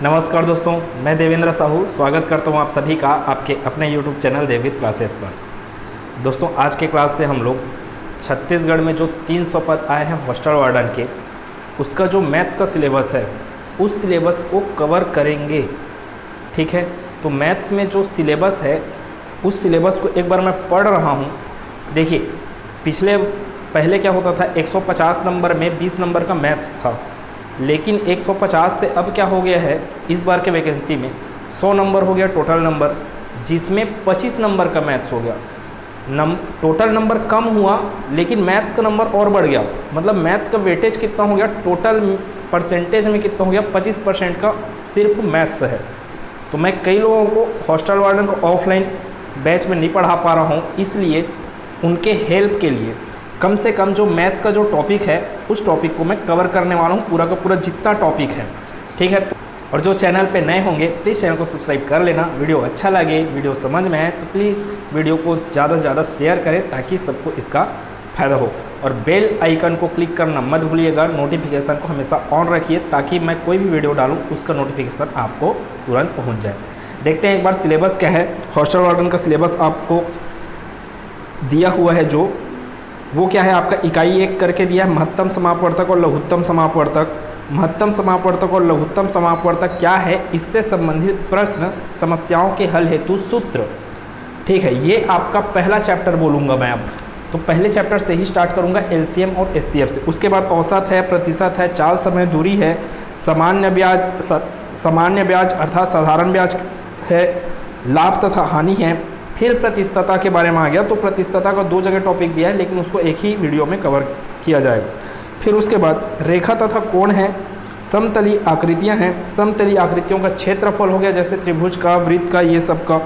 नमस्कार दोस्तों, मैं देवेंद्र साहू स्वागत करता हूं आप सभी का आपके अपने YouTube चैनल देवविद क्लासेस पर। दोस्तों, आज के क्लास से हम लोग छत्तीसगढ़ में जो 300 पद आए हैं हॉस्टल वार्डन के, उसका जो मैथ्स का सिलेबस है उस सिलेबस को कवर करेंगे। ठीक है, तो मैथ्स में जो सिलेबस है उस सिलेबस को एक बार मैं पढ़ रहा हूँ। देखिए, पहले क्या होता था, 150 नंबर में 20 नंबर का मैथ्स था, लेकिन 150 से अब क्या हो गया है, इस बार के वैकेंसी में 100 नंबर हो गया टोटल नंबर, जिसमें 25 नंबर का मैथ्स हो गया। टोटल नंबर कम हुआ लेकिन मैथ्स का नंबर और बढ़ गया। मतलब मैथ्स का वेटेज कितना हो गया, टोटल परसेंटेज में कितना हो गया, 25% का सिर्फ मैथ्स है। तो मैं कई लोगों को हॉस्टल वार्डन को ऑफलाइन बैच में नहीं पढ़ा पा रहा हूँ, इसलिए उनके हेल्प के लिए कम से कम जो मैथ्स का जो टॉपिक है उस टॉपिक को मैं कवर करने वाला हूँ, पूरा का पूरा जितना टॉपिक है। ठीक है, और जो चैनल पे नए होंगे प्लीज़ चैनल को सब्सक्राइब कर लेना। वीडियो अच्छा लगे, वीडियो समझ में आए तो प्लीज़ वीडियो को ज़्यादा से ज़्यादा शेयर करें ताकि सबको इसका फ़ायदा हो। और बेल आइकन को क्लिक करना मत भूलिएगा, नोटिफिकेशन को हमेशा ऑन रखिए ताकि मैं कोई भी वीडियो डालूँ उसका नोटिफिकेशन आपको तुरंत पहुँच जाए। देखते हैं एक बार सिलेबस क्या है। हॉस्टल वार्डन का सिलेबस आपको दिया हुआ है, जो वो क्या है, आपका इकाई 1 करके दिया है, महत्तम समापवर्तक और लघुत्तम समापवर्तक। महत्तम समापवर्तक और लघुत्तम समापवर्तक क्या है, इससे संबंधित प्रश्न, समस्याओं के हल हेतु सूत्र। ठीक है, ये आपका पहला चैप्टर बोलूँगा मैं अब। तो पहले चैप्टर से ही स्टार्ट करूँगा, एलसीएम और एचसीएफ से। उसके बाद औसत है, प्रतिशत है, चाल समय दूरी है, सामान्य ब्याज अर्थात साधारण ब्याज है, लाभ तथा हानि है। फिर प्रतिशतता के बारे में आ गया, तो प्रतिशतता का 2 जगह टॉपिक दिया है लेकिन उसको एक ही वीडियो में कवर किया जाएगा। फिर उसके बाद रेखा तथा कोण है, समतली आकृतियां हैं, समतली आकृतियों का क्षेत्रफल हो गया, जैसे त्रिभुज का, वृत्त का, ये सब का।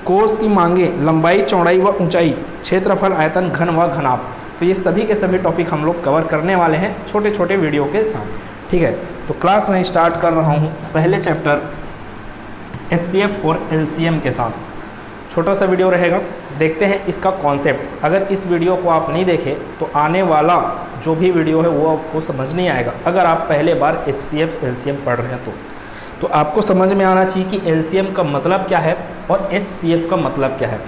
कोष की मांगे, लंबाई, चौड़ाई व ऊंचाई, क्षेत्रफल, आयतन, घन व घनाभ। तो ये सभी के सभी टॉपिक हम लोग कवर करने वाले हैं छोटे छोटे वीडियो के साथ। ठीक है, तो क्लास में स्टार्ट कर रहा हूँ पहले चैप्टर एचसीएफ और एलसीएम के साथ। छोटा सा वीडियो रहेगा, देखते हैं इसका कॉन्सेप्ट। अगर इस वीडियो को आप नहीं देखें तो आने वाला जो भी वीडियो है वो आपको समझ नहीं आएगा। अगर आप पहले बार एचसीएफ एलसीएम पढ़ रहे हैं तो आपको समझ में आना चाहिए कि एलसीएम का मतलब क्या है और एचसीएफ का मतलब क्या है।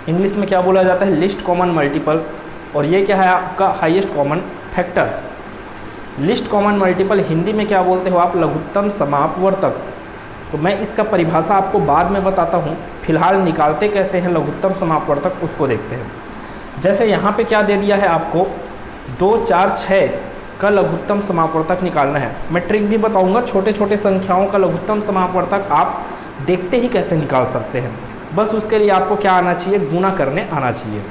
इंग्लिश में क्या बोला जाता है, लिस्ट कॉमन मल्टीपल, और ये क्या है आपका highest common factor. List common multiple Hindi में क्या बोलते हो आप, लघुत्तम समापवर्तक। तो मैं इसका परिभाषा आपको बाद में बताता हूँ, फिलहाल निकालते कैसे हैं लघुत्तम समापवर्तक उसको देखते हैं। जैसे यहाँ पे क्या दे दिया है आपको, 2, 4, 6 का लघुत्तम समापवर्तक निकालना है। मैं ट्रिक भी बताऊँगा, छोटे छोटे संख्याओं का लघुत्तम समापवर्तक आप देखते ही कैसे निकाल सकते हैं। बस उसके लिए आपको क्या आना चाहिए, गुणा करने आना चाहिए।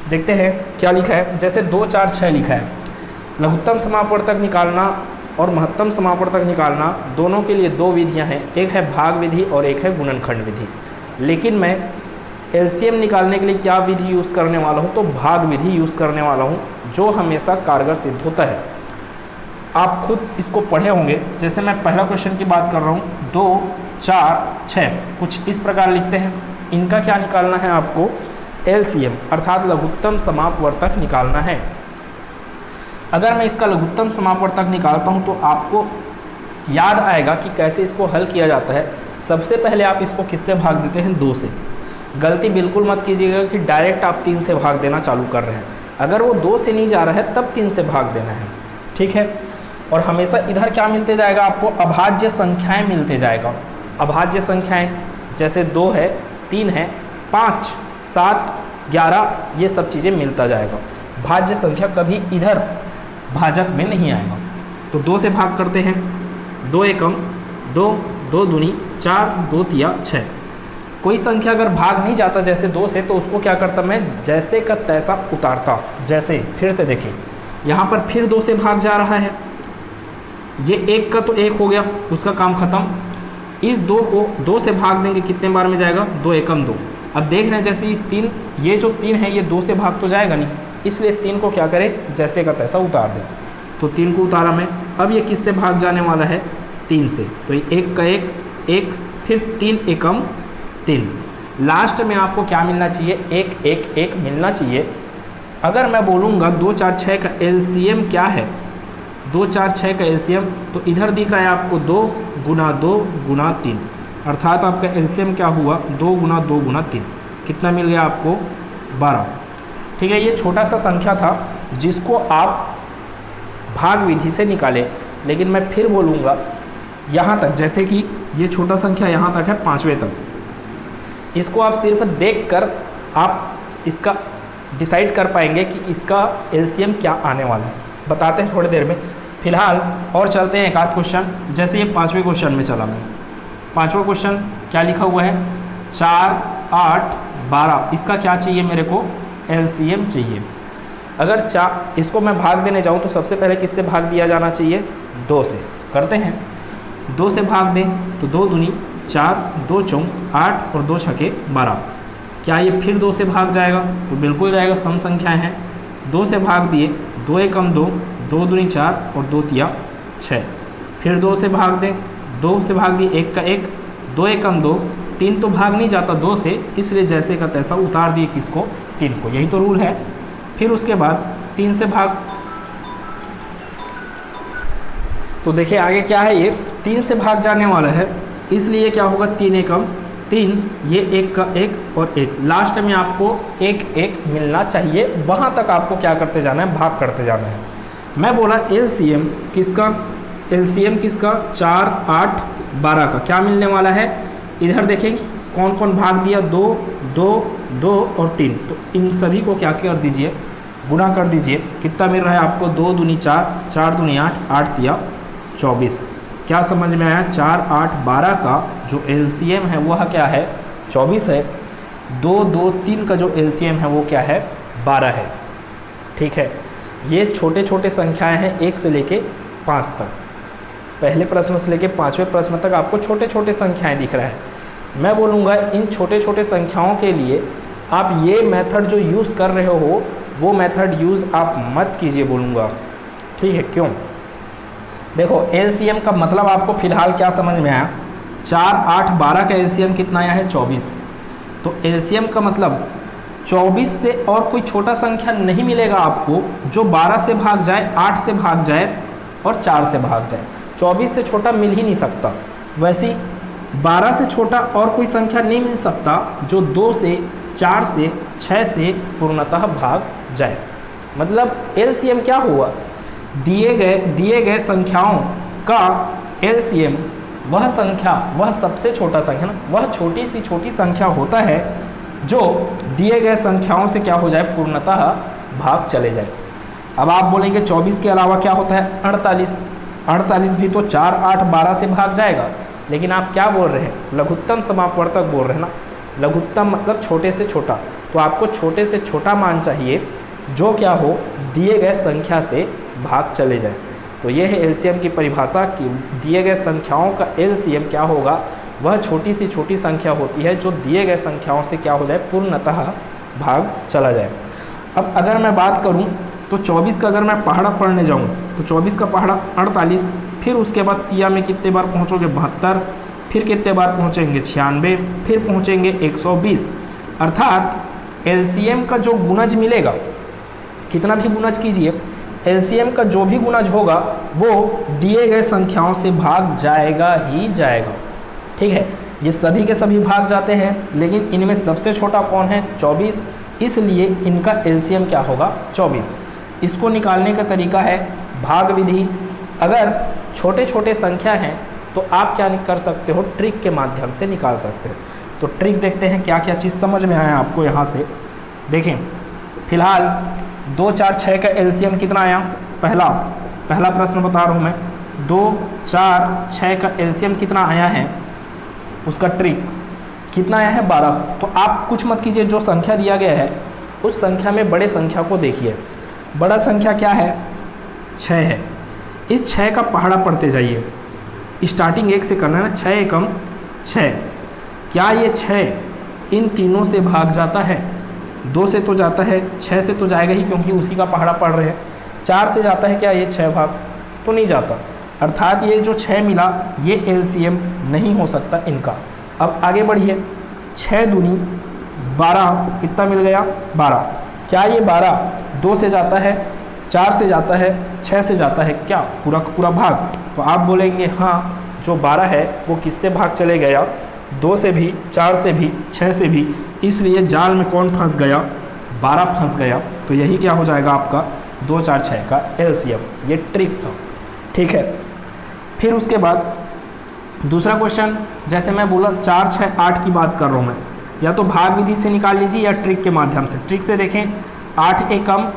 देखते हैं क्या लिखा है। जैसे 2, 4, 6 लिखा है, लघुत्तम समापवर्तक निकालना और महत्तम समापवर्तक निकालना, दोनों के लिए 2 विधियां हैं, एक है भाग विधि और एक है गुणनखंड विधि। लेकिन मैं एलसीएम निकालने के लिए क्या विधि यूज़ करने वाला हूं, तो भाग विधि यूज़ करने वाला हूं, जो हमेशा कारगर सिद्ध होता है। आप खुद इसको पढ़े होंगे। जैसे मैं पहला क्वेश्चन की बात कर रहा हूं, 2, 4, 6 कुछ इस प्रकार लिखते हैं। इनका क्या निकालना है आपको, एलसीएम अर्थात लघुत्तम समापवर्तक निकालना है। अगर मैं इसका लघुत्तम समापवर्तक निकालता हूं तो आपको याद आएगा कि कैसे इसको हल किया जाता है। सबसे पहले आप इसको किससे भाग देते हैं, 2 से। गलती बिल्कुल मत कीजिएगा कि डायरेक्ट आप 3 से भाग देना चालू कर रहे हैं। अगर वो 2 से नहीं जा रहा है तब 3 से भाग देना है। ठीक है, और हमेशा इधर क्या मिलते जाएगा आपको, अभाज्य संख्याएँ मिलते जाएगा। अभाज्य संख्याएँ जैसे 2 है, 3 है, 5, 7, 11, ये सब चीज़ें मिलता जाएगा। भाज्य संख्या कभी इधर भाजक में नहीं आएगा। तो 2 से भाग करते हैं, 2 एकम 2, 2 दूनी 4, 2 तिया 6। कोई संख्या अगर भाग नहीं जाता जैसे 2 से, तो उसको क्या करता मैं, जैसे का तैसा उतारता। जैसे फिर से देखें, यहाँ पर फिर 2 से भाग जा रहा है, ये 1 का तो 1 हो गया, उसका काम खत्म। इस 2 को 2 से भाग देंगे, कितने बार में जाएगा, 2 एकम 2। अब देख रहे हैं जैसे इस 3, ये जो 3 है ये 2 से भाग तो जाएगा नहीं, इसलिए 3 को क्या करें, जैसे का तैसा उतार दें। तो 3 को उतारा मैं। अब ये किससे भाग जाने वाला है, 3 से। तो ये 1 का 1, 1, फिर 3 एकम 3। लास्ट में आपको क्या मिलना चाहिए, 1, 1, 1 मिलना चाहिए। अगर मैं बोलूँगा 2, 4, 6 का एलसीएम क्या है, 2 4 6 का एलसीएम, तो इधर दिख रहा है आपको 2 गुना 2 गुना 3, अर्थात आपका एलसीएम क्या हुआ 2 गुना 2 गुना 3, कितना मिल गया आपको 12। ठीक है, ये छोटा सा संख्या था जिसको आप भाग विधि से निकाले, लेकिन मैं फिर बोलूँगा यहाँ तक, जैसे कि ये छोटा संख्या यहाँ तक है 5वें तक, इसको आप सिर्फ देखकर आप इसका डिसाइड कर पाएंगे कि इसका एलसीएम क्या आने वाला है। बताते हैं थोड़ी देर में, फिलहाल और चलते हैं एक आध क्वेश्चन। जैसे ये 5वें क्वेश्चन में चला मैं, 5वां क्वेश्चन क्या लिखा हुआ है 4 8 12, इसका क्या चाहिए मेरे को एलसीएम चाहिए। अगर इसको मैं भाग देने जाऊँ तो सबसे पहले किससे भाग दिया जाना चाहिए 2 से, करते हैं 2 से भाग दें तो 2 दूनी 4, 2 चौक 8 और 2 छके 12। क्या ये फिर 2 से भाग जाएगा? तो बिल्कुल जाएगा, सम संख्याएं हैं। 2 से भाग दिए, 2 एकम 2, 2 दूनी 4 और 2 तिया 6। फिर 2 से भाग दें, 2 से भाग दिए 1 का 1, 2 एकम 2, 3 तो भाग नहीं जाता 2 से, इसलिए जैसे का तैसा उतार दिए किसको 3 को, यही तो रूल है। फिर उसके बाद 3 से भाग, तो देखिए आगे क्या है, ये 3 से भाग जाने वाला है, इसलिए क्या होगा 3 एकम 3, ये 1 का 1 और 1, लास्ट में आपको 1 1 मिलना चाहिए। वहाँ तक आपको क्या करते जाना है, भाग करते जाना है। मैं बोला एलसीएम किसका, एलसीएम किसका 4 8 12 का क्या मिलने वाला है। इधर देखें कौन कौन भाग दिया, 2 2 2 और 3, तो इन सभी को क्या कर दीजिए, गुणा कर दीजिए। कितना मिल रहा है आपको 2 दूनी 4, 4 दूनी 8, 8 तिया 24। क्या समझ में आया, 4 8 12 का जो एलसीएम है वह क्या है 24 है। 2 2 3 का जो एलसीएम है वो क्या है 12 है। ठीक है, ये छोटे छोटे संख्याएं हैं 1 से लेके 5 तक, पहले प्रश्न से लेके 5वें प्रश्न तक आपको छोटे छोटे संख्याएं दिख रहा है। मैं बोलूँगा इन छोटे छोटे संख्याओं के लिए आप ये मेथड जो यूज़ कर रहे हो वो मेथड यूज़ आप मत कीजिए बोलूँगा। ठीक है, क्यों? देखो एलसीएम का मतलब आपको फिलहाल क्या समझ में आया, 4 8 12 का एलसीएम कितना आया है 24। तो एलसीएम का मतलब 24 से और कोई छोटा संख्या नहीं मिलेगा आपको जो 12 से भाग जाए, 8 से भाग जाए और 4 से भाग जाए। 24 से छोटा मिल ही नहीं सकता। वैसे 12 से छोटा और कोई संख्या नहीं मिल सकता जो 2 से 4 से 6 से पूर्णतः भाग जाए। मतलब एलसीएम क्या हुआ, दिए गए संख्याओं का एलसीएम वह संख्या, वह सबसे छोटा संख्या ना, वह छोटी सी छोटी संख्या होता है जो दिए गए संख्याओं से क्या हो जाए पूर्णतः भाग चले जाए। अब आप बोलेंगे 24 के अलावा क्या होता है 48। 48 भी तो 4 8 12 से भाग जाएगा, लेकिन आप क्या बोल रहे हैं, लघुत्तम समापवर्तक बोल रहे हैं ना। लघुत्तम मतलब छोटे से छोटा, तो आपको छोटे से छोटा मान चाहिए जो क्या हो दिए गए संख्या से भाग चले जाए। तो ये है एलसीएम की परिभाषा कि दिए गए संख्याओं का एलसीएम क्या होगा, वह छोटी सी छोटी संख्या होती है जो दिए गए संख्याओं से क्या हो जाए पूर्णतः भाग चला जाए। अब अगर मैं बात करूं तो 24 का अगर मैं पहाड़ा पढ़ने जाऊं तो 24 का पहाड़ा 48, फिर उसके बाद तिया में कितने बार पहुंचोगे 72, फिर कितने बार पहुंचेंगे 96, फिर पहुंचेंगे 120। अर्थात एलसीएम का जो गुणज मिलेगा, कितना भी गुणज कीजिए, एलसीएम का जो भी गुणज होगा वो दिए गए संख्याओं से भाग जाएगा ही जाएगा। ठीक है, ये सभी के सभी भाग जाते हैं, लेकिन इनमें सबसे छोटा कौन है 24, इसलिए इनका एलसीएम क्या होगा 24। इसको निकालने का तरीका है भाग विधि। अगर छोटे छोटे संख्या हैं तो आप क्या कर सकते हो, ट्रिक के माध्यम से निकाल सकते हो। तो ट्रिक देखते हैं क्या क्या चीज़ समझ में आया आपको यहाँ से। देखें फिलहाल 2 4 6 का एलसीएम कितना आया, पहला प्रश्न बता रहा हूँ मैं। 2 4 6 का एलसीएम कितना आया है, उसका ट्रिक कितना आया है 12। तो आप कुछ मत कीजिए, जो संख्या दिया गया है उस संख्या में बड़े संख्या को देखिए। बड़ा संख्या क्या है 6 है, इस 6 का पहाड़ा पढ़ते जाइए। स्टार्टिंग 1 से करना है ना, 6 एकम 6। क्या ये 6 इन तीनों से भाग जाता है? 2 से तो जाता है, 6 से तो जाएगा ही क्योंकि उसी का पहाड़ा पढ़ रहे हैं। 4 से जाता है क्या ये 6 भाग? तो नहीं जाता। अर्थात ये जो 6 मिला ये एलसीएम नहीं हो सकता इनका। अब आगे बढ़िए, 6 दूनी 12, कितना मिल गया 12। क्या ये 12 2 से जाता है? 4 से जाता है, 6 से जाता है क्या पूरा का पूरा भाग? तो आप बोलेंगे हाँ, जो 12 है वो किससे भाग चले गया? 2 से भी, 4 से भी, 6 से भी, इसलिए जाल में कौन फंस गया? 12 फंस गया। तो यही क्या हो जाएगा आपका 2, 4, 6 का एलसीएम। ये ट्रिक था, ठीक है। फिर उसके बाद दूसरा क्वेश्चन, जैसे मैं बोला 4, 6, 8 की बात कर रहा हूँ मैं, या तो भाग विधि से निकाल लीजिए या ट्रिक के माध्यम से। ट्रिक से देखें, 8 एकम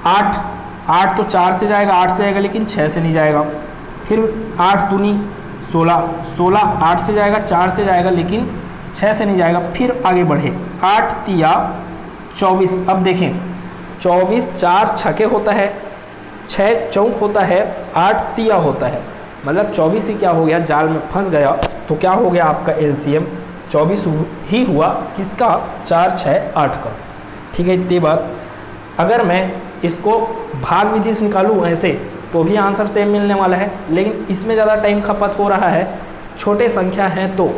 8, 8 तो 4 से जाएगा, 8 से जाएगा लेकिन 6 से नहीं जाएगा। फिर 8 दूनी 16, 16 8 से जाएगा, 4 से जाएगा लेकिन 6 से नहीं जाएगा। फिर आगे बढ़े, 8 तिया 24। अब देखें 24 4 छके होता है, 6 चौक होता है, 8 तिया होता है, मतलब 24 ही क्या हो गया, जाल में फंस गया। तो क्या हो गया आपका एलसीएम 24 ही हुआ, किसका? 4, 6, 8 का, ठीक है। इतनी बात। अगर मैं इसको भाग विधि से निकालूँ ऐसे तो भी आंसर सेम मिलने वाला है, लेकिन इसमें ज़्यादा टाइम खपत हो रहा है, छोटे संख्या है तो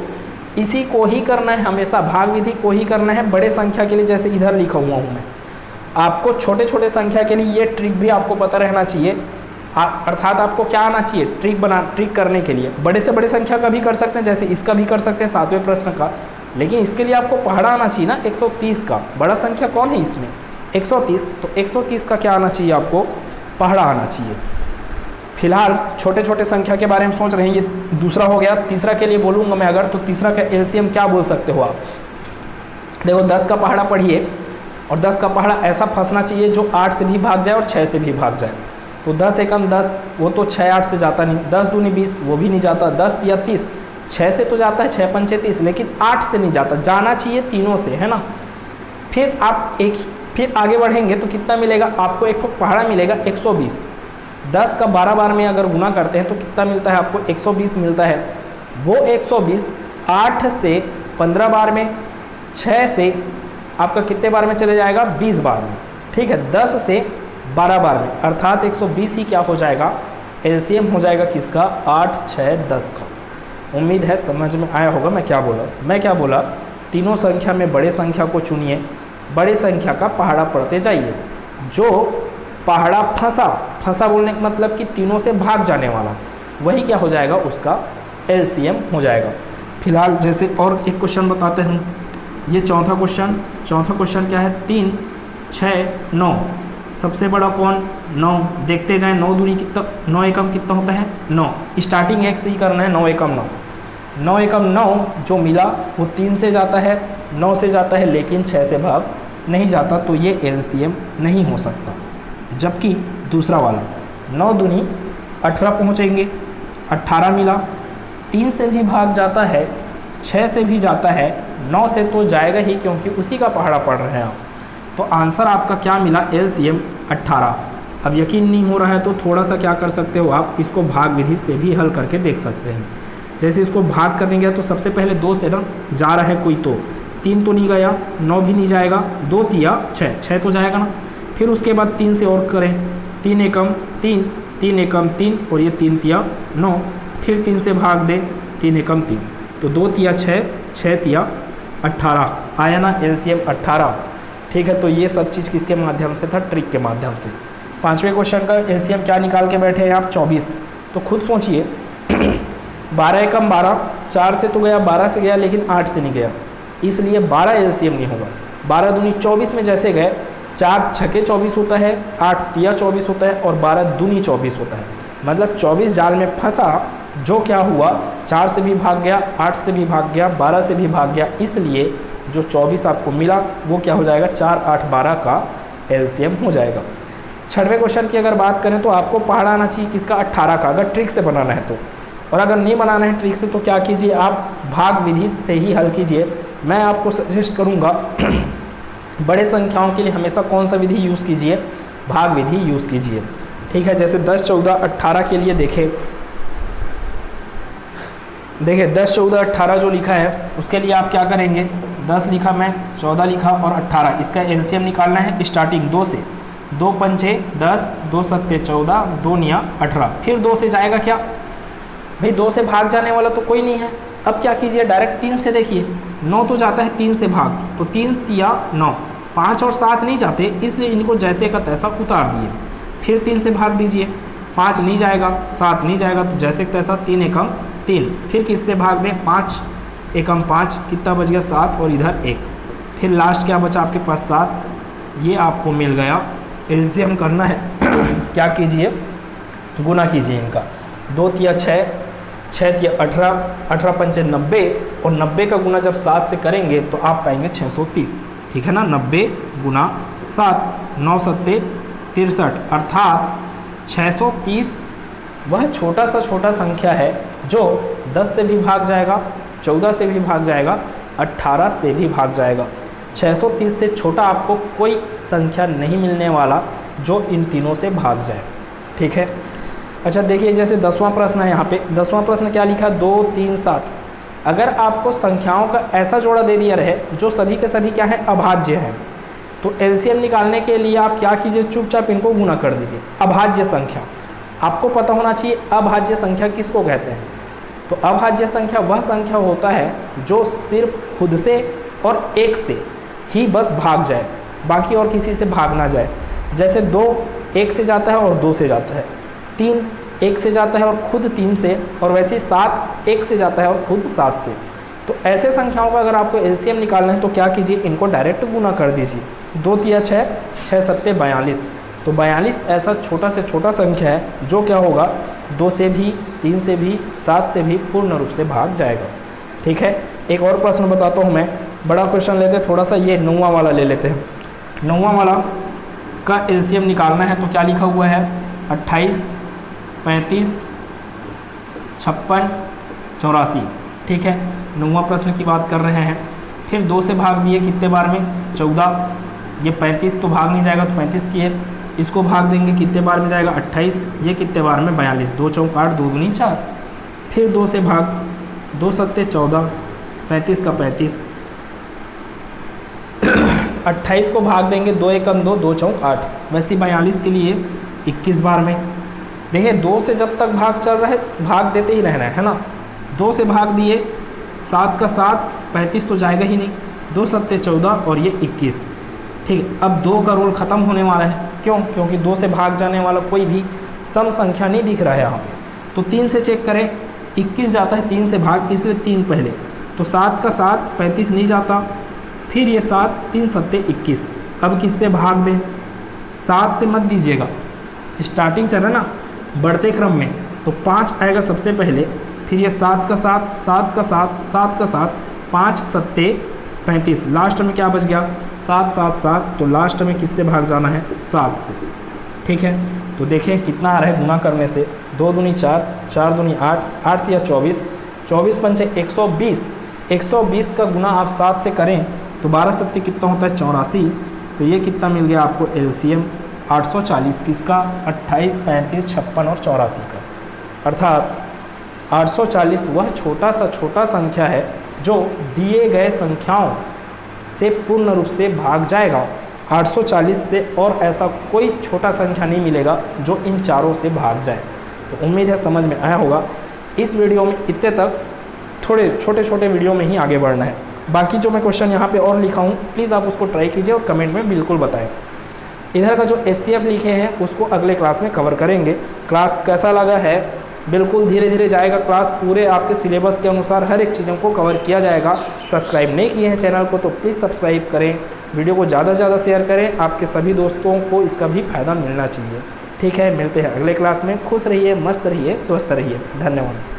इसी को ही करना है, हमेशा भाग विधि को ही करना है। बड़े संख्या के लिए जैसे इधर लिखा हुआ हूँ मैं, आपको छोटे छोटे संख्या के लिए ये ट्रिक भी आपको पता रहना चाहिए। अर्थात आपको क्या आना चाहिए? ट्रिक करने के लिए बड़े से बड़े संख्या का भी कर सकते हैं, जैसे इसका भी कर सकते हैं 7वें प्रश्न का, लेकिन इसके लिए आपको पहाड़ा आना चाहिए ना 130 का। बड़ा संख्या कौन है इसमें? 130। तो 130 का क्या आना चाहिए आपको? पहाड़ा आना चाहिए। फिलहाल छोटे छोटे संख्या के बारे में सोच रहे हैं, ये दूसरा हो गया। तीसरा के लिए बोलूँगा मैं अगर, तो तीसरा का एलसीएम क्या बोल सकते हो आप? देखो 10 का पहाड़ा पढ़िए, और 10 का पहाड़ा ऐसा फंसना चाहिए जो 8 से भी भाग जाए और 6 से भी भाग जाए। तो 10 एकम 10, वो तो 6, 8 से जाता नहीं। 10 दूनी 20, वो भी नहीं जाता। 10 या 30, 6 से तो जाता है, 6 पंचे 30, लेकिन 8 से नहीं जाता। जाना चाहिए तीनों से, है ना। फिर आप फिर आगे बढ़ेंगे तो कितना मिलेगा आपको? एक पहाड़ा मिलेगा 120। 10 का 12 बार में अगर गुना करते हैं तो कितना मिलता है आपको? 120 मिलता है। वो 120 8 से 15 बार में, 6 से आपका कितने बार में चले जाएगा? 20 बार में, ठीक है। 10 से 12 बार में, अर्थात 120 ही क्या हो जाएगा? एलसीएम हो जाएगा किसका? 8, 6, 10 का। उम्मीद है समझ में आया होगा मैं क्या बोला। तीनों संख्या में बड़े संख्या को चुनिए, बड़े संख्या का पहाड़ा पढ़ते जाइए। जो पहाड़ा फंसा बोलने का मतलब कि तीनों से भाग जाने वाला, वही क्या हो जाएगा? उसका एलसीएम हो जाएगा। फिलहाल जैसे और एक क्वेश्चन बताते हैं, ये चौथा क्वेश्चन क्या है? 3, 6, 9, सबसे बड़ा कौन? 9। देखते जाएं, 9 दूनी कितना, 9 एकम कितना होता है? 9। स्टार्टिंग 1 से ही करना है, 9 एकम 9। 9 एकम 9 जो मिला वो 3 से जाता है, 9 से जाता है, लेकिन 6 से भाग नहीं जाता, तो ये एलसीएम नहीं हो सकता। जबकि दूसरा वाला 9 दूनी 18 पहुँचेंगे, 18 मिला, 3 से भी भाग जाता है, 6 से भी जाता है, 9 से तो जाएगा ही, क्योंकि उसी का पहाड़ा पढ़ रहे हैं आप। तो आंसर आपका क्या मिला? एलसीएम 18। अब यकीन नहीं हो रहा है तो थोड़ा सा क्या कर सकते हो आप? इसको भाग विधि से भी हल करके देख सकते हैं। जैसे इसको भाग करने गया तो सबसे पहले 2 से ना जा रहा है कोई, तो 3 तो नहीं गया, 9 भी नहीं जाएगा, 2 तिया 6, 6 तो जाएगा ना। फिर उसके बाद 3 से और करें, 3 एकम 3, 3 एकम 3, और ये 3 तिया 9। फिर 3 से भाग दे, 3 एकम 3, तो 2 तिया 6, 6 तिया 18 आया ना, एलसीएम 18, ठीक है। तो ये सब चीज़ किसके माध्यम से था? ट्रिक के माध्यम से। 5वें क्वेश्चन का एलसीएम क्या निकाल के बैठे हैं आप? 24। तो खुद सोचिए 12 एकम 12, 4 से तो गया, 12 से गया, लेकिन 8 से नहीं गया, इसलिए 12 एलसीएम नहीं होगा। 12 दूनी 24 में जैसे गए, 4 छके 24 होता है, 8 तिया 24 होता है, और 12 दूनी 24 होता है। मतलब 24 जाल में फंसा, जो क्या हुआ? 4 से भी भाग गया, 8 से भी भाग गया, 12 से भी भाग गया, इसलिए जो 24 आपको मिला वो क्या हो जाएगा? 4, 8, 12 का एलसीएम हो जाएगा। 6वें क्वेश्चन की अगर बात करें तो आपको पहाड़ा आना चाहिए किसका? 18 का, अगर ट्रिक से बनाना है तो। और अगर नहीं बनाना है ट्रिक से तो क्या कीजिए आप? भाग विधि से ही हल कीजिए। मैं आपको सजेस्ट करूँगा बड़े संख्याओं के लिए हमेशा कौन सा विधि यूज़ कीजिए? भाग विधि यूज़ कीजिए, ठीक है। जैसे 10, 14, 18 के लिए देखिए 10, 14, 18 जो लिखा है उसके लिए आप क्या करेंगे? 10 लिखा मैं, 14 लिखा और 18, इसका एलसीएम निकालना है स्टार्टिंग 2 से। 2 पंचे 10, 2 सत्ते 14, 2 निया 18। फिर 2 से जाएगा क्या भाई? 2 से भाग जाने वाला तो कोई नहीं है। अब क्या कीजिए? डायरेक्ट 3 से देखिए, 9 तो जाता है 3 से भाग, तो 3 तिया 9, 5 और 7 नहीं जाते, इसलिए इनको जैसे का तैसा उतार दिए। फिर 3 से भाग दीजिए, 5 नहीं जाएगा, 7 नहीं जाएगा, तो जैसे तैसा 3 एकम 3। फिर किससे भाग दें, 5 एकम 5, कितना बच गया 7 और इधर 1। फिर लास्ट क्या बचा आपके पास 7, ये आपको मिल गया। एलसीएम करना है क्या कीजिए, गुना कीजिए इनका। 2 तिया 6, 6 तिया 18, 18 पंचे 90, और 90 का गुना जब 7 से करेंगे तो आप पाएंगे 630। ठीक है ना, 90 गुना 7, 9 सत्ते 63, अर्थात 630 वह छोटा सा छोटा संख्या है जो 10 से भी भाग जाएगा, 14 से भी भाग जाएगा, 18 से भी भाग जाएगा। 630 से छोटा आपको कोई संख्या नहीं मिलने वाला जो इन तीनों से भाग जाए। ठीक है, अच्छा देखिए जैसे 10वां प्रश्न है, यहाँ पे 10वां प्रश्न क्या लिखा, 2 3 7। अगर आपको संख्याओं का ऐसा जोड़ा दे दिया रहे जो सभी के सभी क्या है, अभाज्य है, तो एलसीएम निकालने के लिए आप क्या कीजिए, चुपचाप इनको गुना कर दीजिए। अभाज्य संख्या आपको पता होना चाहिए, अभाज्य संख्या किसको कहते हैं। तो अभाज्य संख्या वह संख्या होता है जो सिर्फ खुद से और 1 से ही बस भाग जाए, बाकी और किसी से भाग ना जाए। जैसे 2 1 से जाता है और 2 से जाता है, 3 1 से जाता है और खुद 3 से, और वैसे 7 1 से जाता है और खुद 7 से। तो ऐसे संख्याओं का अगर आपको एलसीएम निकालना है तो क्या कीजिए, इनको डायरेक्ट गुना कर दीजिए। 2 तिया 6, 6 सत्ते 42। तो 42 ऐसा छोटा से छोटा संख्या है जो क्या होगा, 2 से भी, 3 से भी, 7 से भी पूर्ण रूप से भाग जाएगा। ठीक है, एक और प्रश्न बताता हूँ मैं, बड़ा क्वेश्चन लेते हैं थोड़ा सा, ये 9वां वाला ले लेते हैं। 9वां वाला का एलसीएम निकालना है तो क्या लिखा हुआ है, 28 35 56 84। ठीक है, 9वां प्रश्न की बात कर रहे हैं। फिर 2 से भाग दिए कितने बार में, 14। ये 35 तो भाग नहीं जाएगा, तो 35 की है, इसको भाग देंगे कितने बार में जाएगा, 28। ये कितने बार में, 42। 2 चौक 8, 2 दूनी 4। फिर 2 से भाग, 2 सत्ते 14, 35 का 35, 28 को भाग देंगे, 2 एकम 2, 2 चौक 8। वैसे 42 के लिए 21 बार में। देखिए 2 से जब तक भाग चल रहा है, भाग देते ही रहना है ना। 2 से भाग दिए, 7 का 7, 35 तो जाएगा ही नहीं, 2 सत्ते 14 और ये 21। ठीक, अब 2 का रोल ख़त्म होने वाला है। क्यों, क्योंकि 2 से भाग जाने वाला कोई भी सम संख्या नहीं दिख रहा है यहाँ पे। तो 3 से चेक करें, 21 जाता है 3 से भाग, इसलिए 3 पहले। तो 7 का 7, 35 नहीं जाता, फिर ये 7, 3 सत्ते 21। अब किससे भाग दें, 7 से मत दीजिएगा, स्टार्टिंग चल रहा है ना, बढ़ते क्रम में, तो 5 आएगा सबसे पहले, फिर ये 7 का 7, 7 का 7, 7 का 7, 5 सत्ते 35। लास्ट में क्या बच गया, 7 7 7। तो लास्ट में किससे भाग जाना है, 7 से। ठीक है, तो देखें कितना आ रहा है गुना करने से, 2 दूनी 4, 4 दूनी 8, 8 तिया 24, 24 पंचे 120। 120 का गुना आप 7 से करें तो 12 सत्ते कितना होता है, 84। तो ये कितना मिल गया आपको एलसीएम, 840 किसका, 28 35 56 और 84 का। अर्थात 840 वह छोटा सा छोटा संख्या है जो दिए गए संख्याओं से पूर्ण रूप से भाग जाएगा। 840 से और ऐसा कोई छोटा संख्या नहीं मिलेगा जो इन चारों से भाग जाए। तो उम्मीद है समझ में आया होगा। इस वीडियो में इतने तक, थोड़े छोटे छोटे वीडियो में ही आगे बढ़ना है। बाकी जो मैं क्वेश्चन यहाँ पे और लिखा हूँ, प्लीज़ आप उसको ट्राई कीजिए और कमेंट में बिल्कुल बताएं। इधर का जो एचसीएफ लिखे हैं उसको अगले क्लास में कवर करेंगे। क्लास कैसा लगा है, बिल्कुल धीरे धीरे जाएगा क्लास, पूरे आपके सिलेबस के अनुसार हर एक चीज़ों को कवर किया जाएगा। सब्सक्राइब नहीं किए हैं चैनल को तो प्लीज़ सब्सक्राइब करें, वीडियो को ज़्यादा से ज़्यादा शेयर करें, आपके सभी दोस्तों को इसका भी फ़ायदा मिलना चाहिए। ठीक है, मिलते हैं अगले क्लास में। खुश रहिए, मस्त रहिए, स्वस्थ रहिए। धन्यवाद।